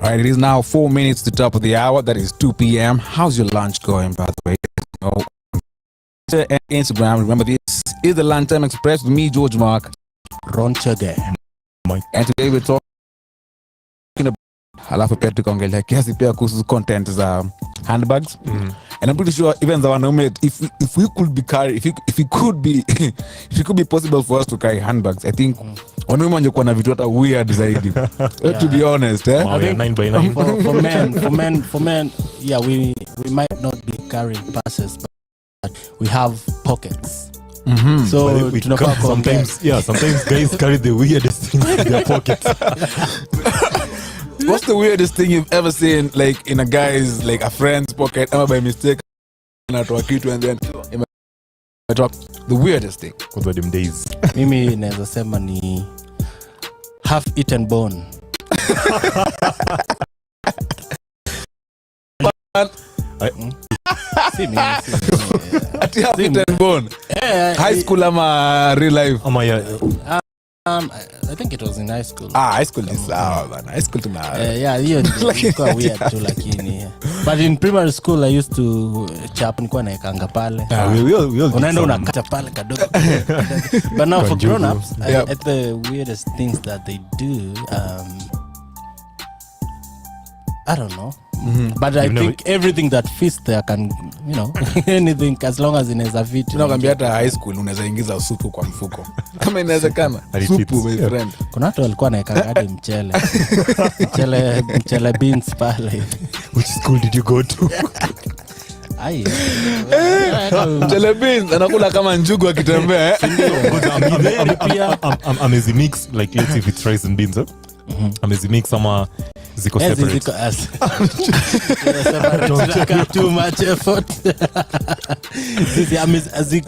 All right, it is now 4 minutes to the top of the hour. That is 2 p.m. How's your lunch going, by the way? Oh, Instagram. Remember, this is the Lunchtime Express with me, George Mark. Ronchage. And today we're talking about halafu pia tukaongelea kiasi pia kuhusu content za handbags. And I'm pretty sure even the one if we could be carry if it could be possible for us to carry handbags, I think wanaume wangekuwa na vitu hata weird zaidi. To be honest, I think 9x9 for men, yeah, we might not be carrying purses, but we have pockets. So sometimes guys carry the weirdest things in their pockets. What's the weirdest thing you've ever seen, like in a guy's, like a friend's pocket, or by mistake, and then the weirdest thing? What were them days? Mimi naweza sema ni half-eaten bone. Half-eaten bone. High school ama real life? I think it was in high school. High school is man. High school tuna. Yeah, hiyo ilikuwa weird tu lakini. But in primary school I used to chap nilikuwa naekanga pale. Unaenda unakata pale kadogo. But now for grown ups, at the weirdest things that they do, I don't know. But I think everything that fits there can, anything as long as inaweza fit. Tunakwambia hata high school unaweza ingiza supu kwa mfuko. Kama inawezekana. Supu, my friend. Kuna watu walikuwa naeka hadi mchele. Mchele beans pale. Which school did you go to? Mchele beans anakula kama njugu akitembea. Amazing mix, like let's say if it's rice and beans. Amazing mix sama ziko separate. Too much effort.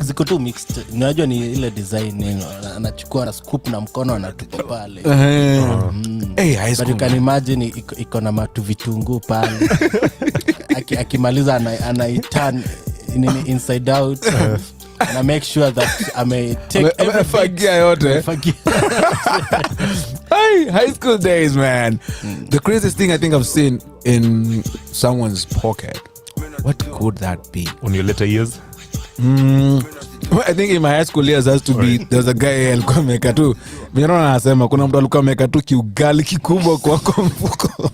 Ziko too mixed. Unajua ni ile design anachukua na scoop na mkono anatupa pale. But you can imagine iko na matu vitunguu pale. Akimaliza anaiturn inside out. And I make sure that I may take fagia yote. High school days, man. The craziest thing I think I've seen in someone's pocket. What could that be? On your later years? I think in my high school years has to be there's a guy alikuwa ameka tu. Mimi anasema kuna mtu alikuwa ameka tu kiugali kikubwa kwa mfuko.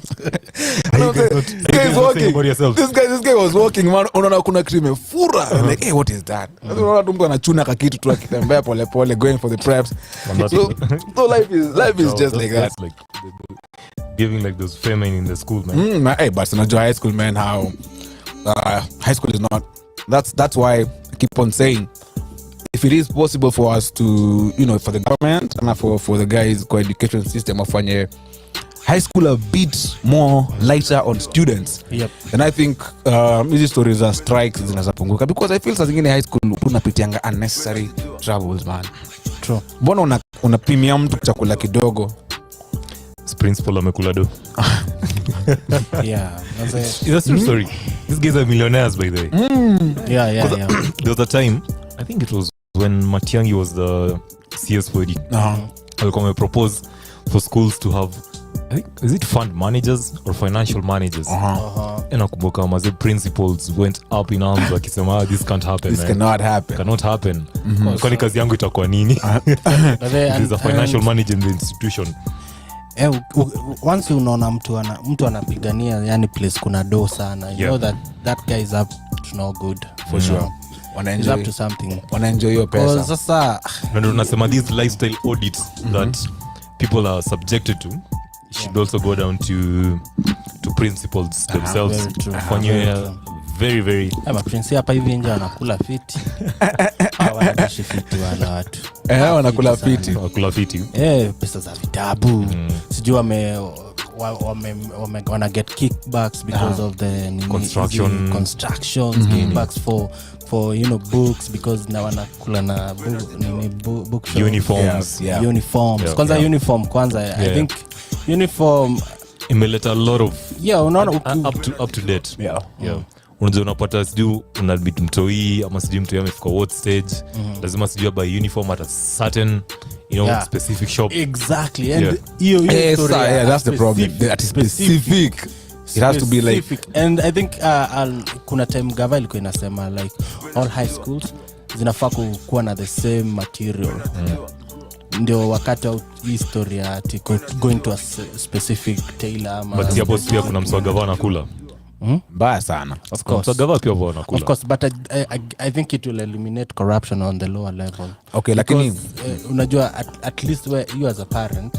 This guy was walking, man. Unaona kuna kitu imefura. Like, hey, what is that? Unaona tu mtu anachuna kakitu tu akitembea pole pole going for the preps. So life is just like that. Like giving like those famine in the school, man. Hey, but unajua high school, man, how high school is not. That's why I keep on saying, if it is possible for us to, for the government and for the guys kwa education system wafanye high school a bit more lighter on students. Yep. And I think hizi stories are strikes zinazapunguka because I feel saa zingine high school tunapitianga unnecessary troubles, man. True. Mbona unapimia mtu chakula kidogo? Principal amekula do. Yeah. It's a true story. These guys are millionaires, by the way. Yeah. There was a time, I think it was when Matiang'i was the CS for ED. Alikuwa propose for schools to have, I think, is it fund managers or financial managers? And nakumbuka maze principals went up in arms wakisema this can't happen. This cannot happen. Kwani kazi yangu itakuwa nini? There's a financial manager in the institution. Once unaona mtu anapigania yani place kuna do sana, you know that guy is up to no good for sure. He's up to something. Wanaenjoy your pesa. Sasa ndio tunasema these lifestyle audits that people are subjected to should also go down to principals themselves. Fanywe very very prince hapa hivi nje anakula fiti. Wanaishi fiti wala watu. Wanakula fiti. Pesa za vitabu. Sijui wana get kickbacks because of the constructions, kickbacks for books because na wanakula na book uniforms. Uniforms. Kwanza I think uniform imeleta a lot of unaona up to date. Unajua unapata sijui unabidi mtoi ama sijui mtoi amefika what stage lazima sijui by uniform at a certain specific shop. Exactly. And that's the problem. That is specific. It has to be like, and I think kuna time gava ilikuwa inasema like all high schools zinafaa kuwa na the same material. Ndio wakati wa historia ati going to a specific tailor ama but hapo pia kuna mswagava anakula mbaya sana. Of course mswagava pia wanakula. Of course, but I think it will eliminate corruption on the lower level. Okay, lakini unajua at least where you as a parent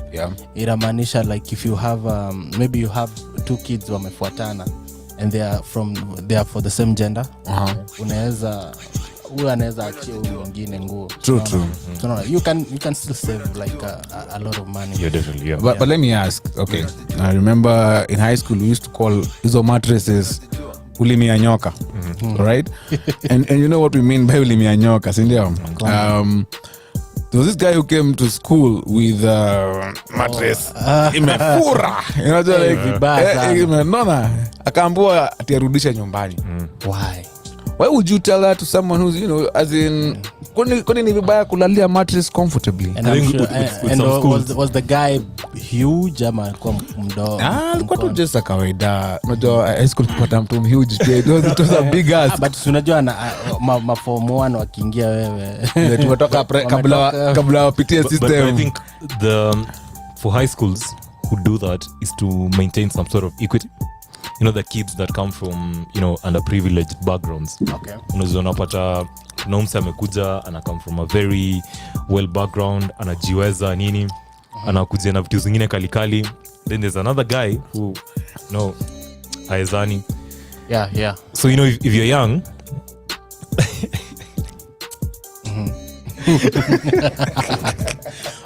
inamaanisha like if you have maybe you have 2 kids wamefuatana and they are for the same gender, unaweza huyu anaweza achia huyu mwingine nguo. True. So you can still save like a lot of money. Yeah, definitely. Yeah. But let me ask, okay. I remember in high school we used to call hizo mattresses ulimia nyoka. Right? and you know what we mean by ulimia nyoka, si ndio? There was this guy who came to school with mattress imefura. You know, imenona. Akaambiwa atiarudisha nyumbani. Why would you tell that to someone who's, you know, as in kwani ni vibaya kulalia mattress comfortably? And I'm sure, and was the guy huge ama alikuwa mdogo? Alikuwa tu just a kawaida. Unajua high school kupata mtu huge. It was a big ass. But unajua ma form 1 wakiingia wewe. Tumetoka kabla wapitie system. But I think for high schools who do that is to maintain some sort of equity. You know, the kids that come from, you know, underprivileged backgrounds. Okay. Unapata kuna mse amekuja ana come from a very well background, anajiweza nini, anakuja na vitu zingine kalikali. Then there's another guy who haezani. Yeah. So, you know, if you're young,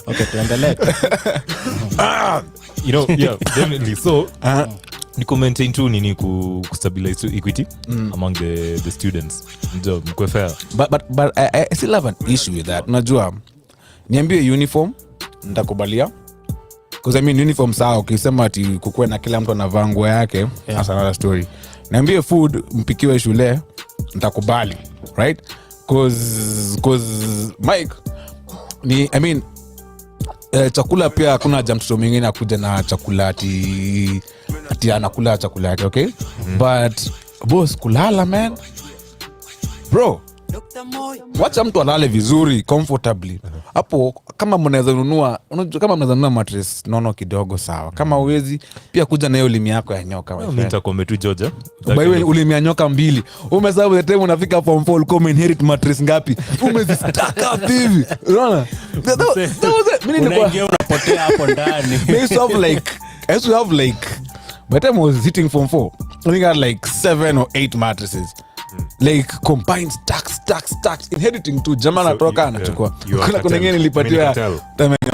okay, tuendelee. You know, yeah, definitely. So, ni maintain tu nini kustabilize equity among the students. Ndio mkwe fair. But I still have an issue with that. Unajua niambie uniform nitakubalia. Because I mean uniform sawa, ukisema ati kukue na kila mtu anavaa nguo yake, that's another story. Niambie food mpikiwe shule nitakubali, right? Cause Mike I mean chakula pia hakuna haja mtoto mwingine akuja na chakula ati anakula chakula yake, okay? But boss, kulala man bro, wacha mtu alale vizuri comfortably. Hapo kama mnaweza nunua, unajua kama mnaweza nunua mattress nono kidogo sawa. Kama uwezi pia kuja na hiyo ulimi yako ya nyoka. Mimi nitakwambia tu Georgia. By the ulimi ya nyoka 2. Umesahau the time unafika form 4 come inherit mattress ngapi? Umezistaka hivi. Unaona? Mimi nilikuwa unapotea hapo ndani. I used to have like by the time I was sitting form 4, I think I had like 7 or 8 mattresses. Like combined stacks inheriting tu jamaa natoka anachukua. Kuna ngine nilipatiwa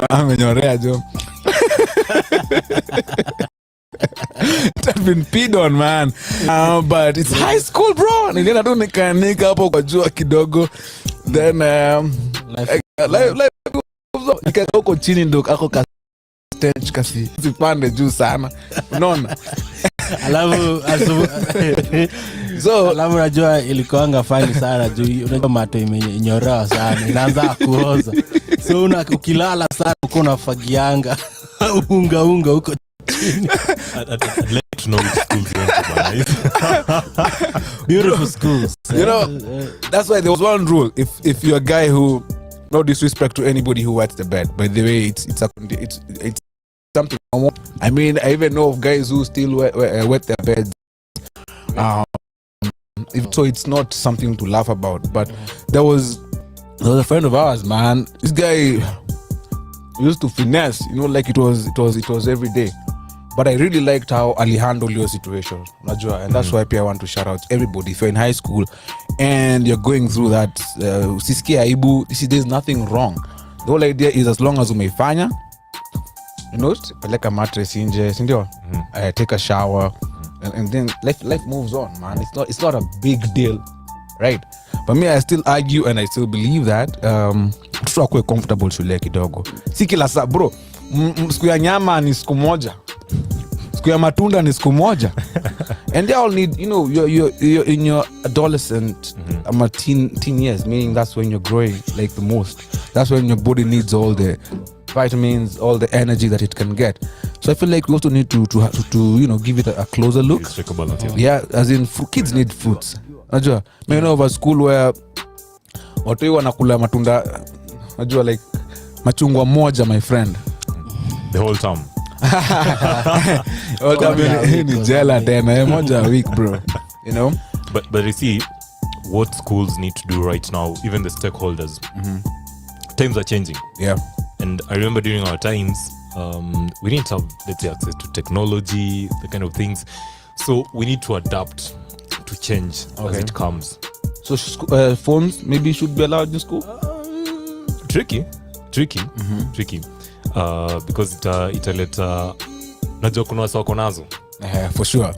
amenyorea jo. I've been peed on, man. But it's high school, bro. Nilienda tu nikanika hapo kwa jua kidogo. Then life nikaenda huko chini ndo ako stench kasi sipande juu sana. Unaona? Alafu so alafu unajua ilikuanga fani sana juu unajua mato imenyorewa sana inaanza kuoza. So ukilala sana uko unafagianga unga huko chini. I'd like to know which schools you went to. Beautiful schools. You know, that's why there was one rule. If you're a guy who, no disrespect to anybody who wets the bed, by the way, it's something normal. I mean, I even know of guys who still wet their beds. So it's not something to laugh about. But there was a friend of ours, man. This guy used to finesse, you know, like it was every day. But I really liked how Ali handled your situation, and that's why I want to shout out everybody. If you're in high school and you're going through that, sisikia aibu, there's nothing wrong. The whole idea is as long as umeifanya, you know, peleka mattress nje, sindio? Take a shower, and then life moves on, man. It's not a big deal, right? But me, I still argue and I still believe that mtoto akuwe comfortable shule kidogo. Si kila saa bro, siku ya nyama ni siku moja, siku ya matunda ni siku moja. And they all need, you know, you're in your adolescent teen years, meaning that's when you're growing like the most. that's when your body needs all the vitamins, all the energy that it can get. So I feel like we also need to give it a closer look. Strike a balance, Yeah, as in kids need fruits. Najua, you know of a school where watu wanakula matunda, najua like machungwa moja, my friend. the whole term. All time ni jela tena moja a week, bro. You know? But you see, what schools need to do right now, even the stakeholders, times are changing. Yeah. And I remember during our times, we didn't have, let's say, access to technology, the kind of things. So we need to adapt to change as it comes. So phones maybe should be allowed in school? Tricky. Because italeta najua kuna wasa wako nazo. For sure.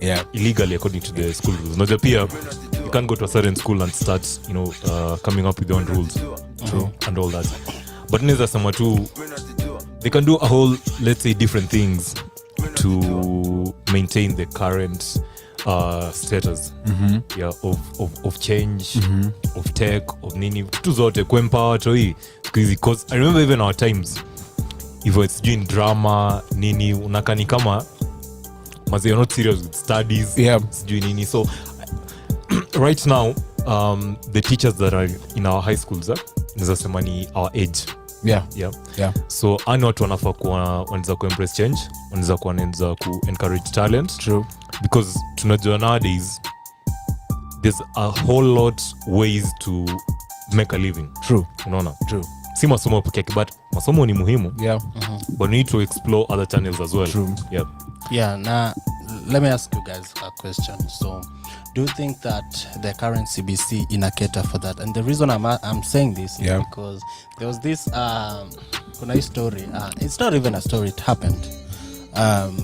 Yeah. Illegally according to the school rules. Najua pia you can't go to a certain school and start, coming up with your own rules. True. And all that. But neza sema tu, they can do a whole, let's say, different things to maintain the current status of change, of tech, of nini, vitu zote kuempower toi. Because I remember even our times, if it's doing drama, nini, unakani kama maze, you're not serious with studies, doing nini. So right now, the teachers that are in our high schools, neza sema ni our age. Yeah. So ani watu wanafaa kuwa wanaweza ku-embrace change, wanaweza ku-encourage talent. True. Because tunajua nowadays there's a whole lot ways to make a living. True. Unaona? True. Si masomo peke yake, but masomo ni muhimu. Yeah. But we need to explore other channels as well. True. Yeah, now let me ask you guys a question. So do you think that the current CBC in a cater for that? And the reason I'm saying this is because there was this kuna story. It's not even a story, it happened.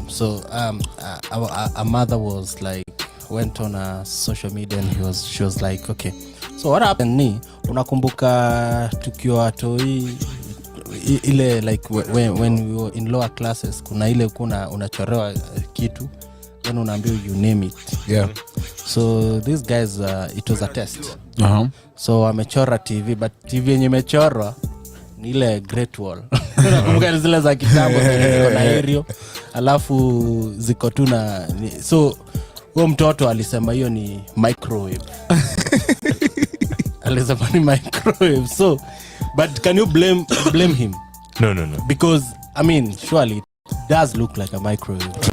So a mother was like, went on a social media and she was like, okay, so what happened ni unakumbuka tukiwa toi ile like when we were in lower classes, kuna ile unachorewa kitu then unaambiwa you name it. Yeah. So these guys it was a test. So amechora TV, but TV yenye imechorwa ni ile Great Wall. Unakumbuka zile za kitambo ziko na aerial alafu ziko tu na so huyo mtoto alisema hiyo ni microwave. Alisema ni microwave. So but can you blame him? No. Because I mean surely it does look like a microwave.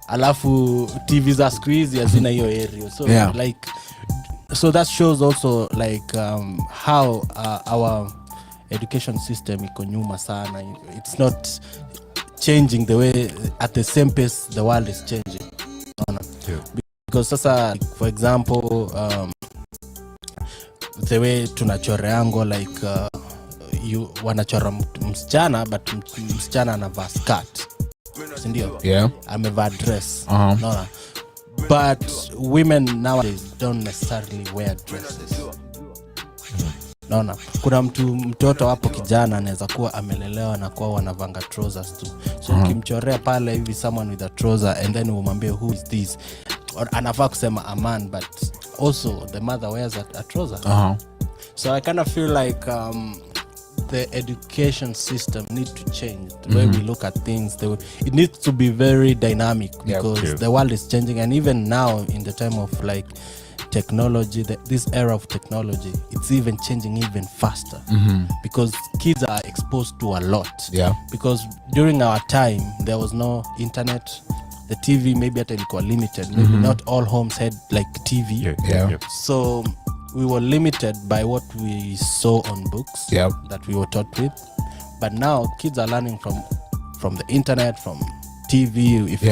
Alafu TV za squeeze hazina hiyo aerial. So like so that shows also like how our education system iko nyuma sana. It's not changing the way at the same pace the world is changing. Because sasa for example the way tunachoreango like you wanachora msichana but msichana anavaa skirt, sindio? Amevaa dress. No. But women nowadays don't necessarily wear dresses. Naona kuna mtoto hapo kijana anaweza kuwa amelelewa na kuwa wanavanga trousers tu. So ukimchorea pale hivi someone with a trouser and then umwambie who is this, or anafaa kusema a man, but also the mother wears a trouser. So I kind of feel like the education system needs to change the way we look at things. It needs to be very dynamic because the world is changing, and even now in the time of like technology, this era of technology, it's even changing even faster because kids are exposed to a lot. Because during our time there was no internet, the TV maybe at ilikuwa limited, maybe not all homes had like TV. So we were limited by what we saw on books that we were taught with. But now kids are learning from the internet, from TV. If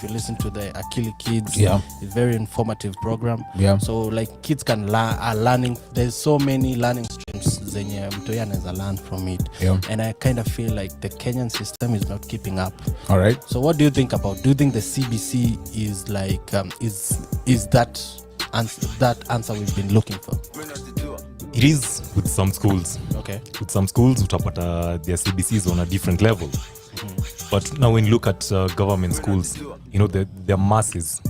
you listen to the Akili Kids, it's a very informative program. So like kids are learning. There's so many learning streams zenye mtu anaweza learn from it. And I kind of feel like the Kenyan system is not keeping up. All right. So what do you think about? Do you think the CBC is like is that answer we've been looking for? It is with some schools. Okay. With some schools utapata their CBCs on a different level. But now when you look at government schools, they're masses,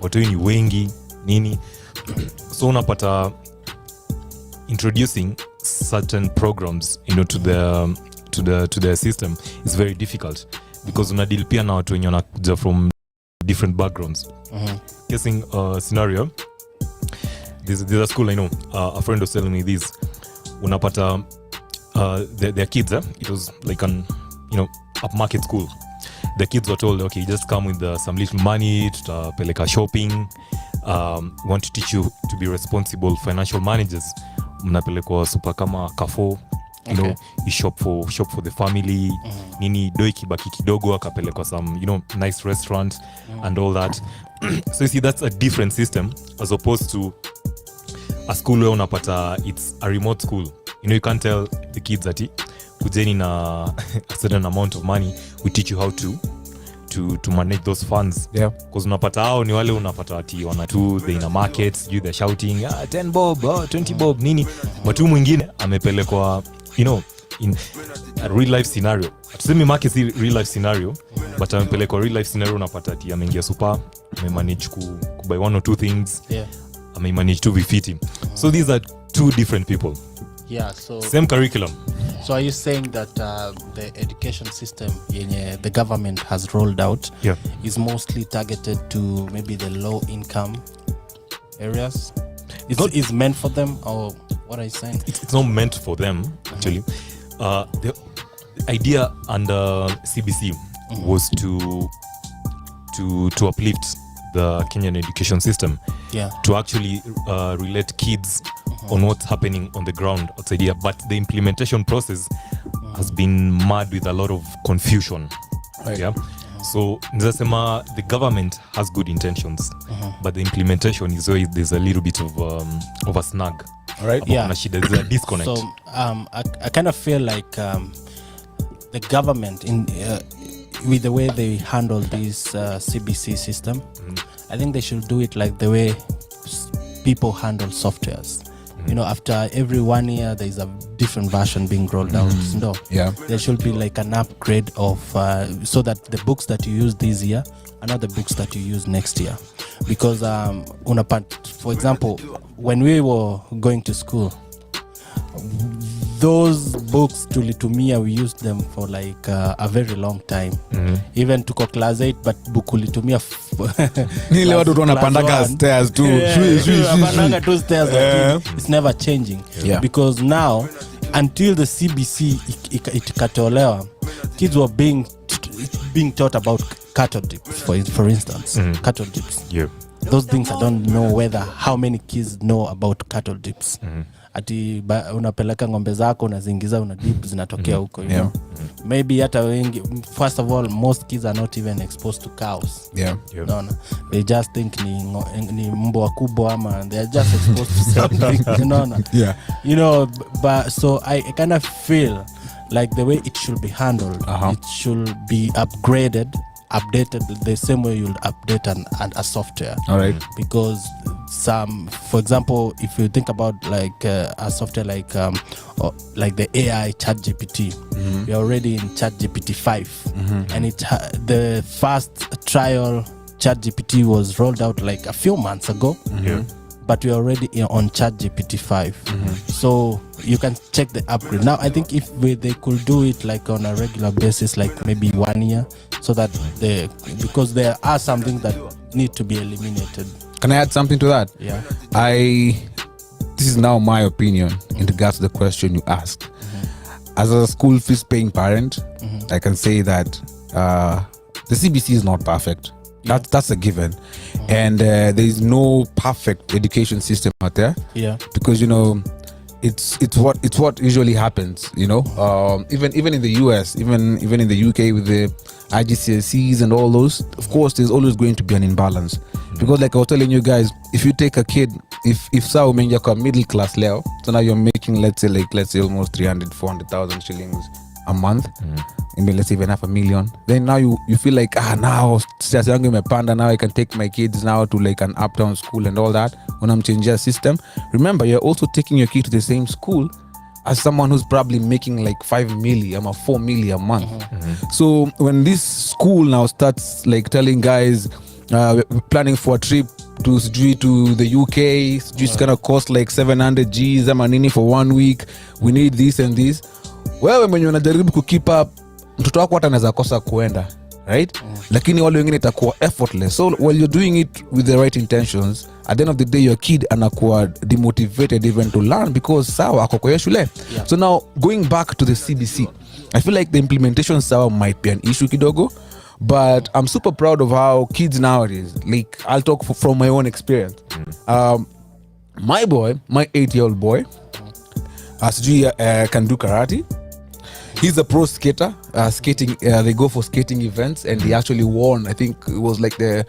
watu ni wengi nini, so unapata introducing certain programs, to the system is very difficult because unadeal pia na watu wenye wanakuja from different backgrounds. Guessing scenario, there's a school I know, a friend was telling me this. Unapata their kids, it was like an upmarket school. The kids were told, okay, just come with some little money, tutapeleka shopping, want to teach you to be responsible financial managers. Mnapelekwa super kama Carrefour, you shop for the family, nini doi kibaki kidogo akapelekwa some nice restaurant and all that. So you see, that's a different system as opposed to a school where unapata it's a remote school. You can't tell the kids that kujeni na a certain amount of money, we teach you how to manage those funds. Yeah. Because unapata hao ni wale unapata ati wanatu they in a market, they're shouting 10 bob, 20 bob nini. But huyu mwingine amepelekwa in a real life scenario. Tuseme market si real life scenario, but amepelekwa real life scenario, unapata ati ameingia super, amemanage ku buy one or two things. Yeah. Amemanage to be fitting. So these are two different people. Yeah, so same curriculum. So are you saying that the education system the government has rolled out is mostly targeted to maybe the low income areas? It's meant for them, or what are you saying? It's not meant for them, actually. The idea under CBC was to uplift the Kenyan education system, to actually relate kids on what's happening on the ground outside here. But the implementation process has been mad with a lot of confusion. Right. Yeah. So nizasema the government has good intentions, but the implementation is always there's a little bit of a snag. All right. Yeah. There's a disconnect. So I kind of feel like the government with the way they handle this CBC system, I think they should do it like the way people handle softwares. After every 1 year there's a different version being rolled out. No, there should be like an upgrade of so that the books that you use this year are not the books that you use next year. Because for example, when we were going to school, those books tulitumia, we used them for like a very long time. Even tuko class 8, but book ulitumia nile watu wanapandaka stairs tu wanapandaka tu stairs. It's never changing. Because now until the CBC ikatolewa, kids were being taught about cattle dips, for instance. Cattle dips, those things I don't know how many kids know about cattle dips. Ati unapeleka ngombe zako unazingiza una dip zinatokea huko, maybe hata wengi, first of all, most kids are not even exposed to cows. No, they just think ni mbwa kubwa ama they are just exposed to something. But so I kind of feel like the way it should be handled, it should be updated the same way you'll update a software. All right. Because for example, if you think about like a software like the AI ChatGPT, we're already in ChatGPT 5, and the first trial ChatGPT was rolled out like a few months ago. But we're already on ChatGPT 5. So you can check the upgrade. Now I think if they could do it like on a regular basis, like maybe 1 year, so that because there are some things that need to be eliminated. Can I add something to that? Yeah. This is now my opinion in regards to the question you asked. As a school fees paying parent, I can say that the CBC is not perfect. That's a given. And there is no perfect education system out there. Because it's what usually happens. Even in the US, even in the UK with the IGCSEs and all those, of course there's always going to be an imbalance. Because like I was telling you guys, if you take a kid, if saa umeingia kwa middle class leo, so now you're making let's say almost 300,000-400,000 shillings a month, maybe let's say even $500,000, then now you feel like now stress yangu imepanda, now I can take my kids now to like an uptown school and all that. When I'm changing a system, remember you're also taking your kid to the same school as someone who's probably making like 5 million or 4 million a month. So when this school now starts like telling guys we're planning for a trip to the UK. It's gonna cost like 700 G's ama nini for 1 week. We need this and this. Wewe mwenye unajaribu ku keep up, mtoto wako hata anaweza kosa kuenda, right? Lakini wale wengine itakuwa effortless. So while you're doing it with the right intentions, at the end of the day your kid anakuwa demotivated even to learn because sawa ako kwa shule. So now going back to the CBC, I feel like the implementation sawa might be an issue kidogo, but I'm super proud of how kids nowadays, like I'll talk from my own experience. My 8-year-old boy, can do karate. He's a pro skater. Skating, they go for skating events, and he actually won. I think it was like the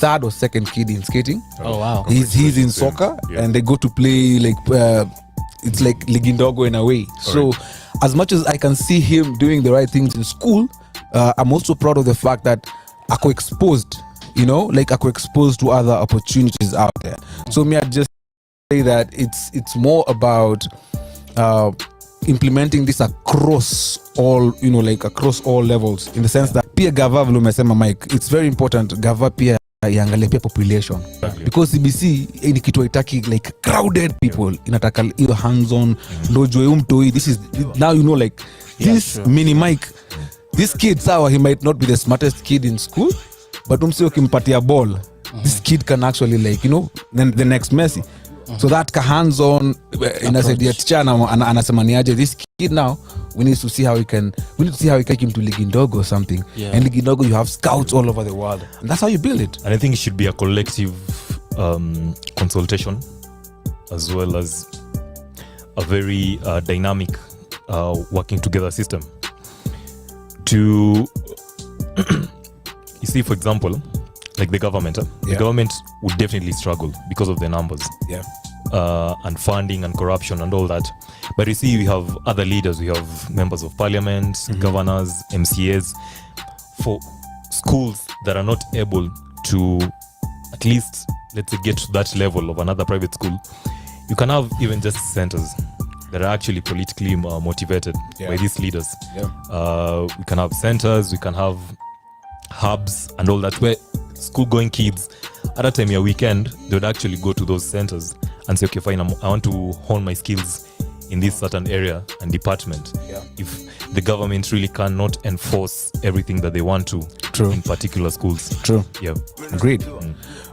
third or second kid in skating. Oh wow! He's in soccer, and they go to play like it's like Ligindogo in a way. So as much as I can see him doing the right things in school, I'm also proud of the fact that ako exposed. Like ako exposed to other opportunities out there. So me, I just say that it's more about implementing this across all across all levels, in the sense that pia gava vile umesema Mike, it's very important gava pia iangalie pia population, because CBC ni kitu haitaki like crowded people, inataka hiyo hands on ndojo umtoi. This is now like this mini Mike, this kid sawa, he might not be the smartest kid in school, but umsio kimpatia ball, this kid can actually the next Messi. So that hands on inasaidia teacher anasema niaje, this kid now we need to see how we can take him to Ligindogo or something. And Ligindogo, you have scouts all over the world, and that's how you build it. And I think it should be a collective consultation, as well as a very dynamic working together system to you see, for example, like the government would definitely struggle because of the numbers, and funding and corruption and all that. But you see, we have other leaders, we have members of parliament, governors, MCAs, for schools that are not able to at least, let's say, get to that level of another private school. You can have even just centers that are actually politically motivated by these leaders. We can have centers, we can have hubs and all that, where school-going kids at a time, your weekend, they would actually go to those centers and say, okay, fine, I want to hone my skills in this certain area and department. If the government really cannot enforce everything that they want to in particular schools. Agreed.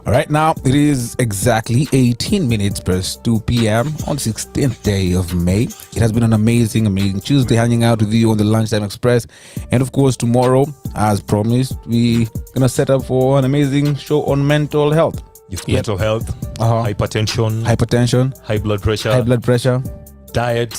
All right, now it is exactly 18 minutes past 2 p.m. on 16th day of May. It has been an amazing Tuesday hanging out with you on the Lunchtime Express. And of course, tomorrow, as promised, we're gonna set up for an amazing show on mental health. Mental health, hypertension, high blood pressure, diet.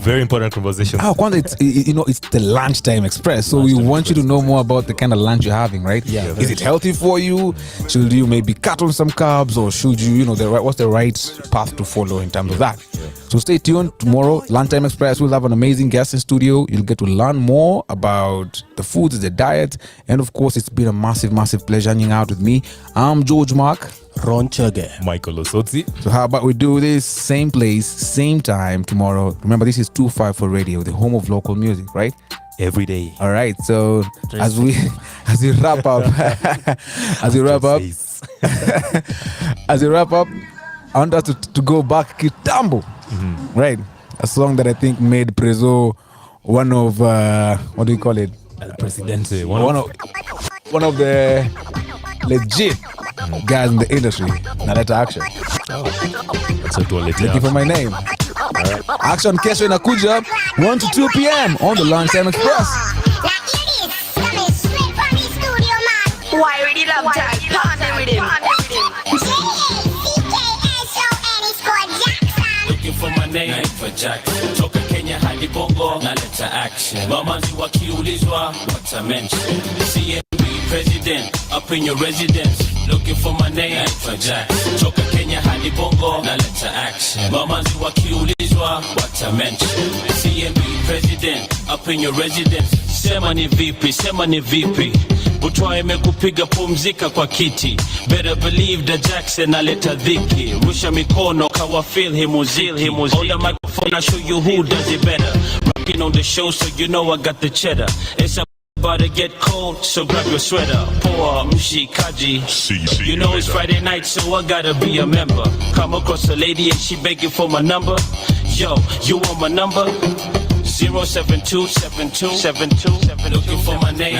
Very important conversation. It's the Lunchtime Express, so we want you to know more about the kind of lunch you're having, right? Is it healthy for you? Should you maybe cut on some carbs, or should you what's the right path to follow in terms of that? So stay tuned. Tomorrow, Lunchtime Express, we'll have an amazing guest in studio. You'll get to learn more about the foods, the diet, and of course, it's been a massive pleasure hanging out with me. I'm George Mark. Ron Chage. Michael Osotsi. So how about we do this same place, same time tomorrow? Remember, this is 254 Radio, the home of local music, right? Every day. All right. So as we wrap up, as we wrap up, I want us to go back Kitambo, right? A song that I think made Prezo one of what do you call it? El Presidente. One of the legit guys in the industry. Naleta Action. Looking for my name. Right. Action kesho inakuja 1 to 2 p.m. on the Lunchtime Express. Why really love Jack? Partner with him. Looking for my name for Jack. Toka Kenya hadi Bongo naleta action. Mamazi wakiulizwa what I mention. CMB president up in your residence. Looking for my name for Jack. Toka Kenya hadi Bongo naleta action. Mamazi wakiulizwa what I mention. CMB president up in your residence. Sema ni vipi. Butwa imekupiga pumzika kwa kiti. Better believe that Jackson aleta dhiki. Rusha mikono kawa feel him uzil. On the microphone I show you who does it better. Rocking on the show so you know I got the cheddar. It's a about to get cold, so grab your sweater. Poa mshikaji. You know it's Friday night, so I gotta be a member. Come across a lady and she begging for my number. Yo, you want my number? 0727272. Looking for my name.